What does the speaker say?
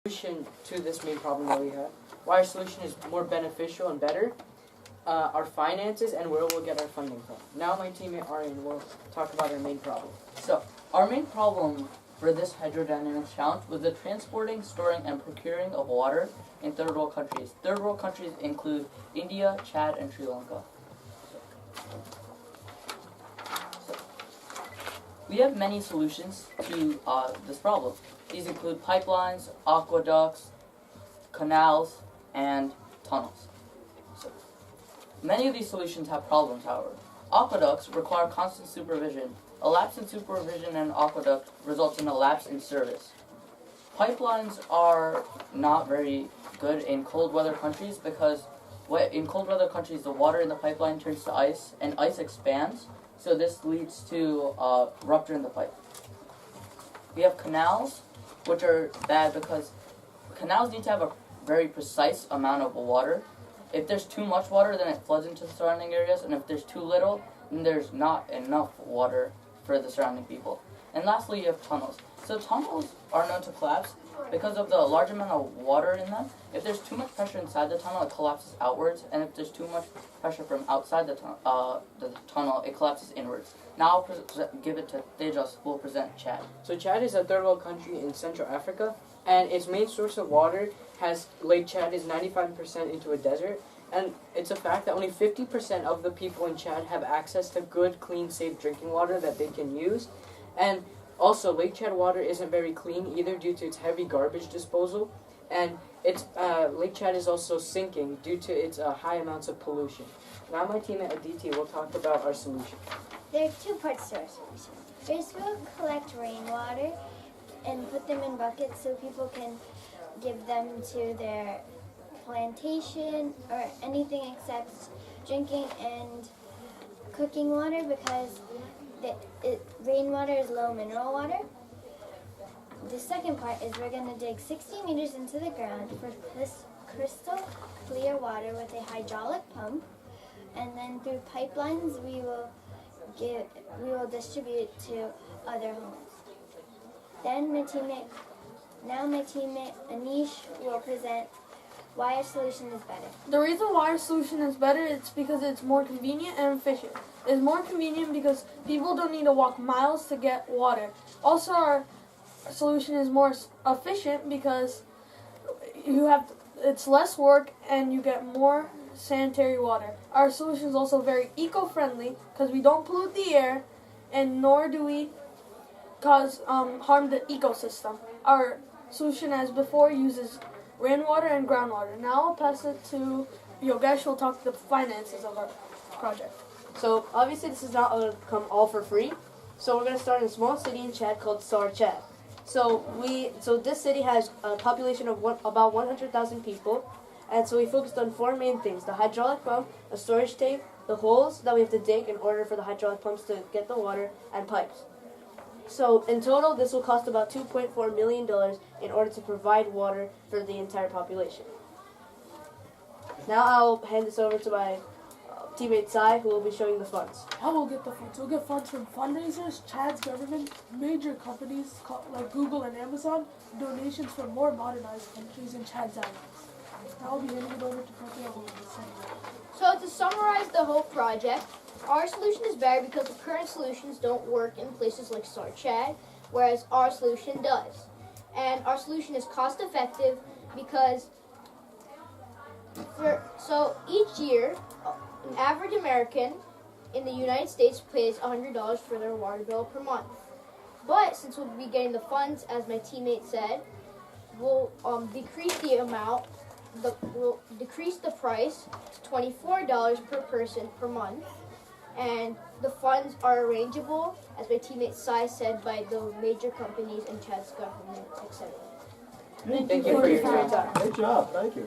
Solution to this main problem that we have, why our solution is more beneficial and better, our finances, and where we'll get our funding from. Now my teammate Aryan will talk about our main problem. So, our main problem for this hydrodynamics challenge was the transporting, storing, and procuring of water in third world countries. Third world countries include India, Chad, and Sri Lanka. So, we have many solutions to this problem. These include pipelines, aqueducts, canals, and tunnels. So, many of these solutions have problems, however. Aqueducts require constant supervision. A lapse in supervision in an aqueduct results in a lapse in service. Pipelines are not very good in cold weather countries because in cold weather countries the water in the pipeline turns to ice and ice expands, so this leads to rupture in the pipe. We have canals, which are bad because canals need to have a very precise amount of water. If there's too much water, then it floods into the surrounding areas, and if there's too little, then there's not enough water for the surrounding people. And lastly, you have tunnels. So tunnels are known to collapse because of the large amount of water in them. If there's too much pressure inside the tunnel, it collapses outwards, and if there's too much pressure from outside the tunnel, it collapses inwards. Now I'll give it to Tejas, who will present Chad. So Chad is a third world country in Central Africa, and its main source of water Lake Chad is 95% into a desert, and it's a fact that only 50% of the people in Chad have access to good, clean, safe drinking water that they can use. And also, Lake Chad water isn't very clean either due to its heavy garbage disposal, and Lake Chad is also sinking due to its high amounts of pollution. Now my team at Aditi will talk about our solution. There are two parts to our solution. First, we'll collect rainwater and put them in buckets so people can give them to their plantation or anything except drinking and cooking water because rainwater is low mineral water. The second part is we're going to dig 60 meters into the ground for this crystal clear water with a hydraulic pump, and then through pipelines we will distribute to other homes. Then my teammate Anish will present why our solution is better. The reason why our solution is better is because it's more convenient and efficient. It's more convenient because people don't need to walk miles to get water. Also, our solution is more efficient because it's less work and you get more sanitary water. Our solution is also very eco-friendly because we don't pollute the air and nor do we cause harm to the ecosystem. Our solution, as before, uses rainwater and groundwater. Now I'll pass it to Yogesh, who will talk the finances of our project. So obviously this is not going to come all for free. So we're going to start in a small city in Chad called Sar Chad. So this city has a population of about 100,000 people, and so we focused on four main things: the hydraulic pump, a storage tank, the holes that we have to dig in order for the hydraulic pumps to get the water, and pipes. So in total, this will cost about $2.4 million in order to provide water for the entire population. Now I'll hand this over to my teammate Sai, who will be showing the funds. How we'll get the funds? We'll get funds from fundraisers, Chad's government, major companies like Google and Amazon, donations from more modernized countries, and Chad's allies. Now I'll be handing it over to Pratia, who will be saying that. So to summarize the whole project, our solution is better because the current solutions don't work in places like Sar Chad, whereas our solution does. And our solution is cost effective because each year, an average American in the United States pays $100 for their water bill per month. But since we'll be getting the funds, as my teammate said, we'll decrease the price to $24 per person per month. And the funds are arrangeable, as my teammate Sai said, by the major companies and Chad's government, etc. Thank you for your time. Great job. Thank you.